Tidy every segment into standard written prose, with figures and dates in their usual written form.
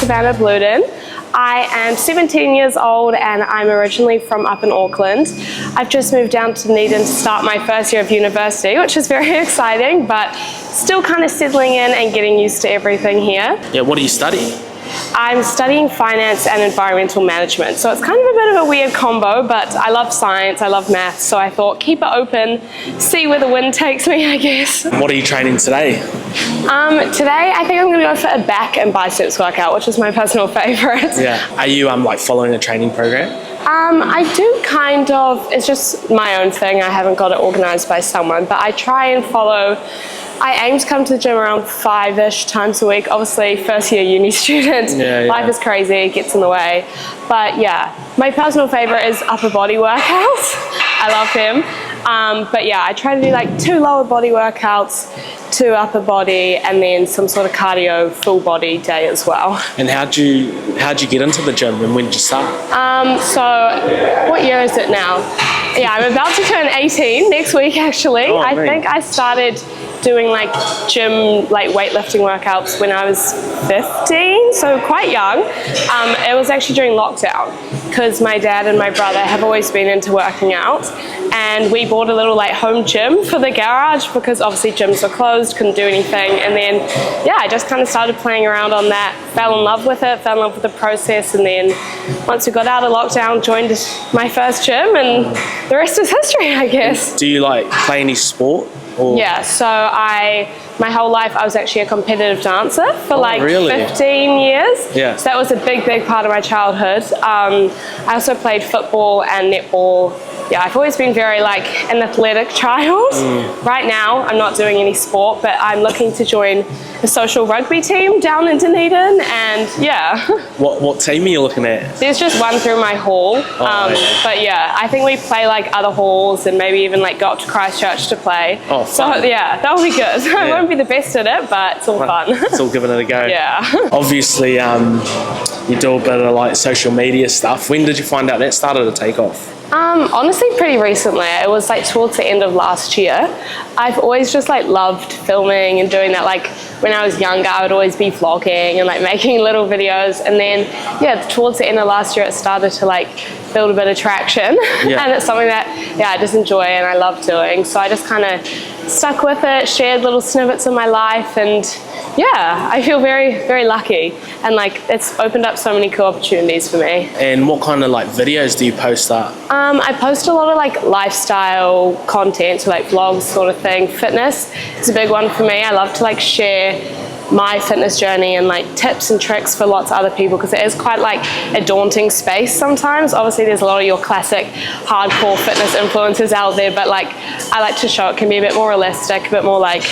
Savannah, Blewden. I am 17 years old and I'm originally from up in Auckland. I've just moved down to Dunedin to start my first year of university, which is very exciting, but still kind of settling in and getting used to everything here. Yeah, what are you studying? I'm studying finance and environmental management, so it's kind of a bit of a weird combo, but I love science, I love maths, so I thought keep it open, see where the wind takes me, I guess. What are you training today? Today I think I'm going to go for a back and biceps workout, which is my personal favourite. Yeah. Are you like following a training program? I do kind of. It's just my own thing. I haven't got it organised by someone, but I try and follow. I aim to come to the gym around 5-ish times a week. Obviously, first year uni student, life is crazy, it gets in the way. But yeah, my personal favourite is upper body workouts. I love them. But yeah, I try to do like 2 lower body workouts, 2 upper body, and then some sort of cardio full body day as well. And how'd you get into the gym and when did you start? So what year is it now? Yeah, I'm about to turn 18 next week actually. I think I started doing like gym, like weightlifting workouts when I was 15, so quite young. It was actually during lockdown because my dad and my brother have always been into working out, and we bought a little like home gym for the garage because obviously gyms were closed, couldn't do anything. And then yeah, I just kind of started playing around on that, fell in love with it, fell in love with the process, and then once we got out of lockdown, joined my first gym, and the rest is history, I guess. Do you like play any sport? Or? Yeah, so my whole life I was actually a competitive dancer for like 15 years. Yeah. So that was a big part of my childhood. I also played football and netball. Yeah, I've always been very like an athletic child. Right now I'm not doing any sport, but I'm looking to join a social rugby team down in Dunedin, and yeah. What team are you looking at? There's just one through my hall. But yeah, I think we play like other halls and maybe even like go up to Christchurch to play. Oh, fun. So yeah, that'll be good. Yeah. I won't be the best at it, but it's all fun. It's all giving it a go. Yeah. Obviously, you do a bit of like social media stuff. When did you find out that started to take off? Honestly, pretty recently. It was like towards the end of last year. I've always just like loved filming and doing that. Like when I was younger, I would always be vlogging and like making little videos. And then yeah, towards the end of last year, it started to like build a bit of traction. Yeah. And it's something that I just enjoy and I love doing. So I just kind of stuck with it, shared little snippets of my life, and yeah, I feel very lucky, and like it's opened up so many cool opportunities for me. And what kind of like videos do you post up? I post a lot of like lifestyle content, so like vlogs sort of thing. Fitness is a big one for me. I love to like share my fitness journey and like tips and tricks for lots of other people, because it is quite like a daunting space sometimes. Obviously there's a lot of your classic hardcore fitness influencers out there, but like I like to show it can be a bit more realistic, a bit more like,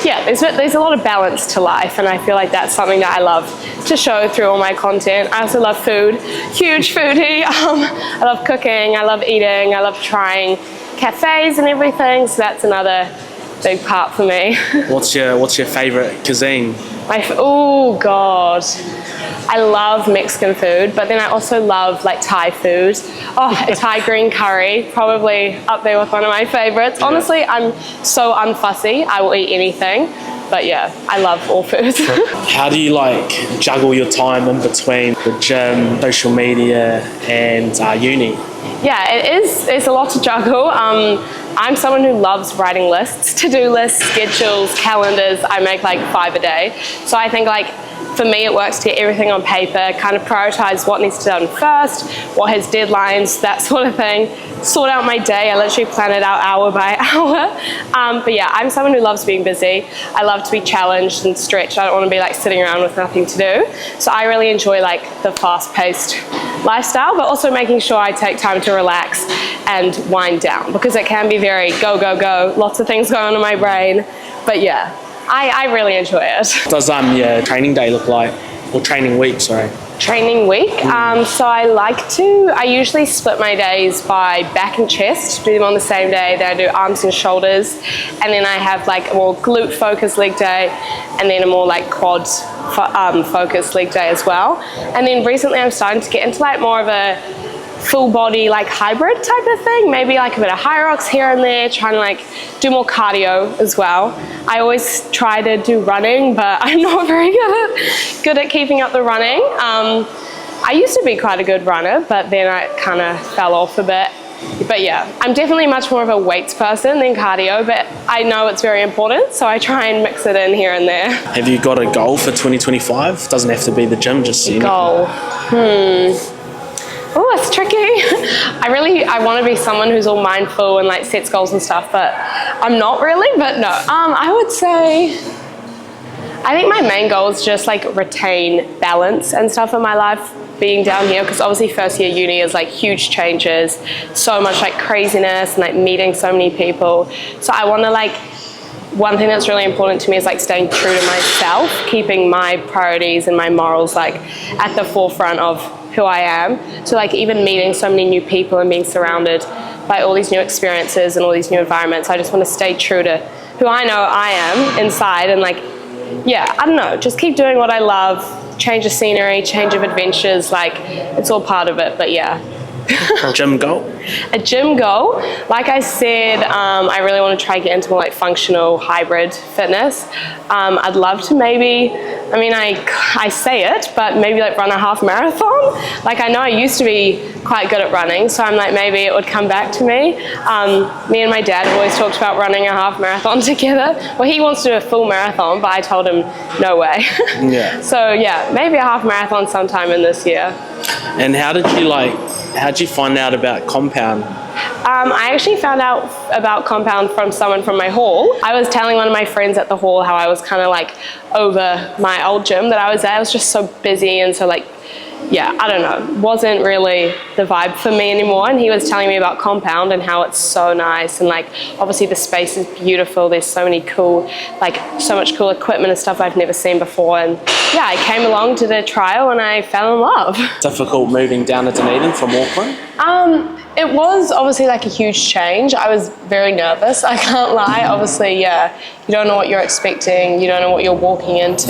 yeah, there's a lot of balance to life, and I feel like that's something that I love to show through all my content. I also love food, huge foodie. I love cooking, I love eating, I love trying cafes and everything, so that's another big part for me. What's your favorite cuisine? Oh god, I love Mexican food, but then I also love like Thai food. Oh, a Thai green curry, probably up there with one of my favorites. Honestly, I'm so unfussy, I will eat anything. But yeah, I love all foods. How do you like juggle your time in between the gym, social media, and uni? Yeah, it's a lot to juggle. I'm someone who loves writing lists, to-do lists, schedules, calendars. I make like 5 a day. So I think like for me it works to get everything on paper, kind of prioritize what needs to be done first, what has deadlines, that sort of thing. Sort out my day. I literally plan it out hour by hour. But yeah, I'm someone who loves being busy. I love to be challenged and stretched. I don't want to be like sitting around with nothing to do. So I really enjoy like the fast-paced lifestyle, but also making sure I take time to relax and wind down, because it can be very go, lots of things going on in my brain. But yeah, I really enjoy it. What does your training day look like? Or training week, sorry? Training week. So I usually split my days by back and chest, do them on the same day. Then I do arms and shoulders, and then I have like a more glute focused leg day, and then a more like quad focused leg day as well. And then recently I'm starting to get into like more of a full body like hybrid type of thing, maybe like a bit of high rocks here and there, trying to like do more cardio as well. I always try to do running, but I'm not very good at keeping up the running. I used to be quite a good runner, but then I kind of fell off a bit. But yeah, I'm definitely much more of a weights person than cardio, but I know it's very important, so I try and mix it in here and there. Have you got a goal for 2025? Doesn't have to be the gym, just goal. Oh, it's tricky. I want to be someone who's all mindful and like sets goals and stuff, but I'm not really. But no, I would say, I think my main goal is just like retain balance and stuff in my life being down here, because obviously first year uni is like huge changes, so much like craziness and like meeting so many people. So I want to like, one thing that's really important to me is like staying true to myself, keeping my priorities and my morals like at the forefront of who I am. So like even meeting so many new people and being surrounded by all these new experiences and all these new environments, I just want to stay true to who I know I am inside, and like, yeah, I don't know, just keep doing what I love, change of scenery, change of adventures, like it's all part of it. But yeah. A gym goal? A gym goal, like I said, I really want to try to get into more like functional hybrid fitness. I'd love to maybe, I mean, I say it, but maybe like run a half marathon. Like I know I used to be quite good at running, so I'm like, maybe it would come back to me. Me and my dad have always talked about running a half marathon together. Well, he wants to do a full marathon, but I told him no way. Yeah. So yeah, maybe a half marathon sometime in this year. And how'd you find out about Compound? I actually found out about Compound from someone from my hall. I was telling one of my friends at the hall how I was kind of like over my old gym that I was at. I was just so busy and so like, yeah, I don't know, wasn't really the vibe for me anymore. And he was telling me about Compound and how it's so nice, and like obviously the space is beautiful. There's so many cool, like so much cool equipment and stuff I've never seen before. And yeah, I came along to the trial and I fell in love. Difficult moving down to Dunedin from Auckland? It was obviously like a huge change. I was very nervous, I can't lie. Obviously, yeah, you don't know what you're expecting, you don't know what you're walking into.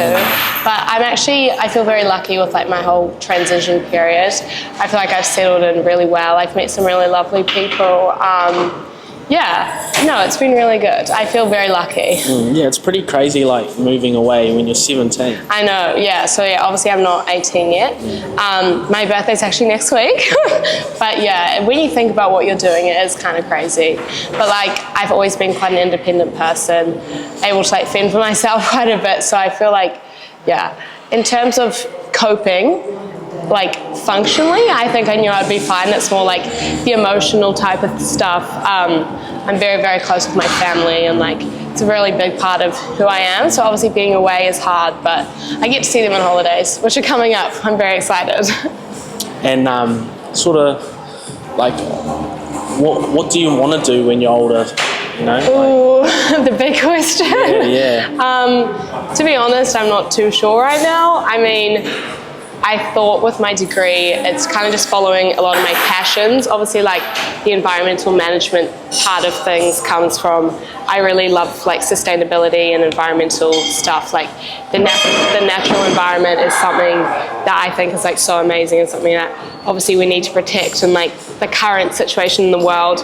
But I feel very lucky with like my whole transition period. I feel like I've settled in really well. I've met some really lovely people. Yeah, no, it's been really good. I feel very lucky. Yeah, it's pretty crazy like moving away when you're 17. I know, yeah. So yeah, obviously I'm not 18 yet. My birthday's actually next week. But yeah, when you think about what you're doing, it is kind of crazy. But like, I've always been quite an independent person, able to like fend for myself quite a bit. So I feel like, yeah, in terms of coping, like functionally, I think I knew I'd be fine. It's more like the emotional type of stuff. I'm very, very close with my family, and like it's a really big part of who I am. So obviously being away is hard, but I get to see them on holidays, which are coming up. I'm very excited. And sort of like, what do you want to do when you're older? You know? Ooh, the big question. Yeah. To be honest, I'm not too sure right now. I mean, I thought with my degree, it's kind of just following a lot of my passions. Obviously, like the environmental management part of things comes from, I really love like sustainability and environmental stuff. Like the natural environment is something that I think is like so amazing, and something that obviously we need to protect. And like the current situation in the world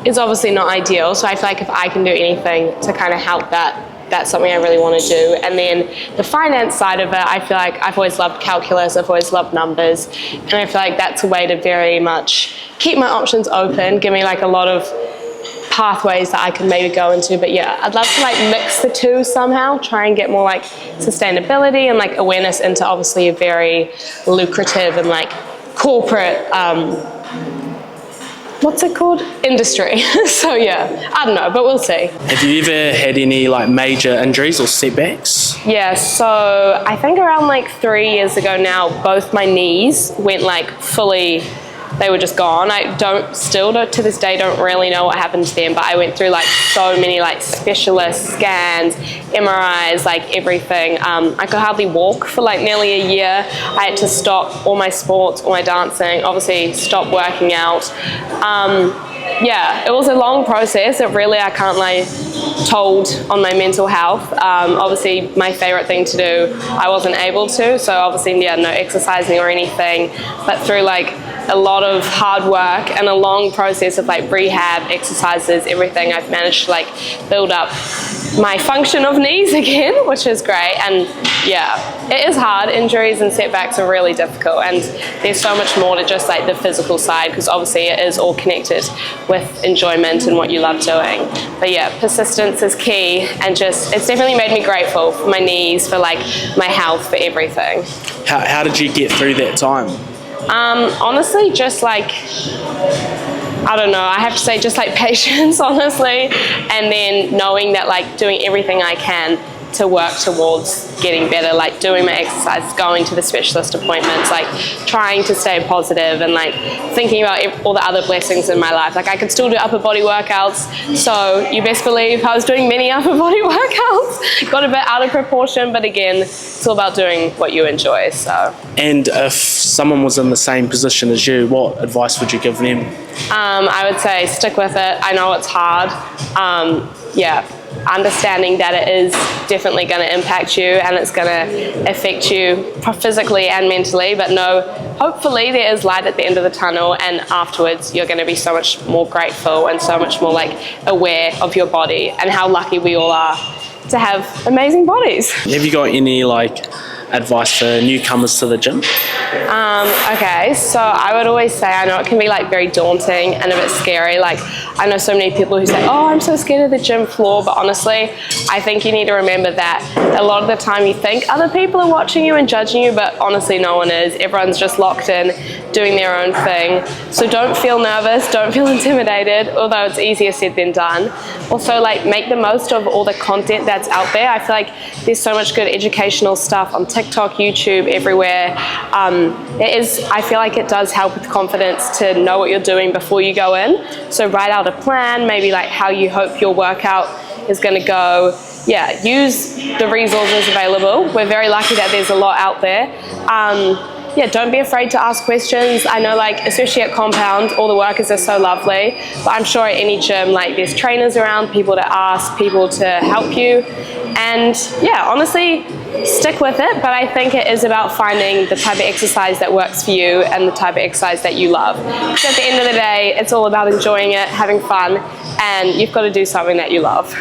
is obviously not ideal. So I feel like if I can do anything to kind of help that, that's something I really want to do. And then the finance side of it, I feel like I've always loved calculus, I've always loved numbers, and I feel like that's a way to very much keep my options open, give me like a lot of pathways that I could maybe go into. But yeah, I'd love to like mix the two somehow, try and get more like sustainability and like awareness into obviously a very lucrative and like corporate what's it called? Industry. So yeah, I don't know, but we'll see. Have you ever had any like major injuries or setbacks? Yeah, so I think around like 3 years ago now, both my knees went like fully, they were just gone. Still to this day don't really know what happened to them, but I went through like so many like specialist scans, MRIs, like everything. I could hardly walk for like nearly a year. I had to stop all my sports, all my dancing, obviously stop working out. Yeah, it was a long process. It really, I can't lie, told on my mental health. Obviously my favorite thing to do, I wasn't able to. So obviously, yeah, no exercising or anything, but through like a lot of hard work and a long process of like rehab, exercises, everything, I've managed to like build up my function of knees again, which is great. And yeah, it is hard. Injuries and setbacks are really difficult, and there's so much more to just like the physical side, because obviously it is all connected with enjoyment and what you love doing. But yeah, persistence is key, and just it's definitely made me grateful for my knees, for like my health, for everything. How did you get through that time? Honestly, just like, I don't know, I have to say just like patience, honestly, and then knowing that like doing everything I can to work towards getting better, like doing my exercises, going to the specialist appointments, like trying to stay positive, and like thinking about all the other blessings in my life. Like I could still do upper body workouts, so you best believe I was doing many upper body workouts. Got a bit out of proportion, but again, it's all about doing what you enjoy. So. And if someone was in the same position as you, what advice would you give them? I would say stick with it. I know it's hard. Yeah, understanding that it is definitely going to impact you and it's going to affect you physically and mentally, but no, hopefully there is light at the end of the tunnel, and afterwards you're going to be so much more grateful and so much more like aware of your body and how lucky we all are to have amazing bodies. Have you got any like advice for newcomers to the gym? Okay, so I would always say, I know it can be like very daunting and a bit scary. Like I know so many people who say, oh, I'm so scared of the gym floor, but honestly, I think you need to remember that a lot of the time you think other people are watching you and judging you, but honestly no one is. Everyone's just locked in, doing their own thing. So don't feel nervous, don't feel intimidated, although it's easier said than done. Also, like, make the most of all the content that's out there. I feel like there's so much good educational stuff on TikTok, YouTube, everywhere. I feel like it does help with confidence to know what you're doing before you go in. So write out a plan, maybe like how you hope your workout is going to go. Yeah, use the resources available. We're very lucky that there's a lot out there. Yeah, don't be afraid to ask questions. I know, like, especially at Compound, all the workers are so lovely, but I'm sure at any gym, like, there's trainers around, people to ask, people to help you. And yeah, honestly, stick with it, but I think it is about finding the type of exercise that works for you and the type of exercise that you love. Because at the end of the day, it's all about enjoying it, having fun, and you've got to do something that you love.